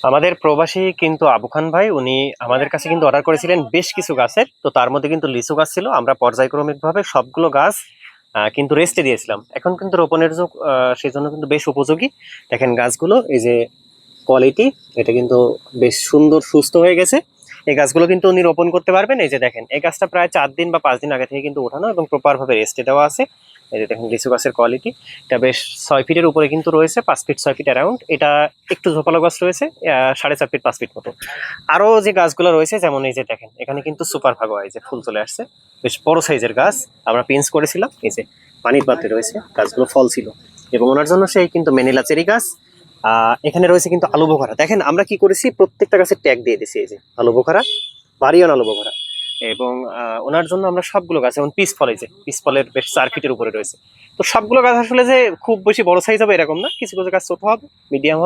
আমাদের প্রবাসী কিন্তু আবু খান ভাই উনি আমাদের কাছে কিন্তু অর্ডার করেছিলেন বেশ কিছু গাছের, তো তার মধ্যে কিন্তু লিচু গাছ ছিল। আমরা পর্যায়ক্রমিক ভাবে সবগুলো গাছ কিন্তু রেস্টে দিয়েছিলাম। এখন কিন্তু রোপণের যুগ, সেই জন্য কিন্তু বেশ উপযোগী। দেখেন গাছগুলো, এই যে কোয়ালিটি, এটা কিন্তু বেশ সুন্দর সুস্থ হয়ে গেছে। এই গাছগুলো কিন্তু উনি রোপণ করতে পারবেন। এই যে দেখেন, এই গাছটা প্রায় 4 দিন বা 5 দিন আগে থেকে কিন্তু ওঠানো এবং প্রপার ভাবে রেস্টে দেওয়া আছে। এই যে দেখেন লিচু গাছের কোয়ালিটি, এটা বেশ 6 ফিটের উপরে কিন্তু রয়েছে, 5 ফিট 6 ফিট অ্যারাউন্ড। এটা একটু ঝোপালো গাছ রয়েছে, 4.5 ফিট 5 ফিট মতো। আরো যে গাছগুলো রয়েছে, যেমন এই যে দেখেন এখানে কিন্তু সুপার ভাগো, এই যে ফুল চলে আসছে, বেশ বড় সাইজের গাছ। আমরা পিন্স করেছিলাম, এই যে পানির পাত্রে রয়েছে, গাছগুলো ফল ছিল এবং ওনার জন্য সেই কিন্তু মেনিলা চেরি গাছ। এখানে রয়েছে কিন্তু আলু বোখারা। দেখেন আমরা কি করেছি, প্রত্যেকটা গাছে ট্যাগ দিয়ে দিছি, এই যে আলু বোখারা, বাড়িওয়ান আলু বোখারা। এবং ওনার জন্য আমরা সবগুলো গাছ, যেমন পিস ফল, এই যে পিস ফলের বেশ 4 ফিটের উপরে রয়েছে। তো সবগুলো গাছ আসলে যে খুব বেশি বড় সাইজ হবে এরকম না, কিছু কিছু গাছ ছোট হবে, মিডিয়াম হবে।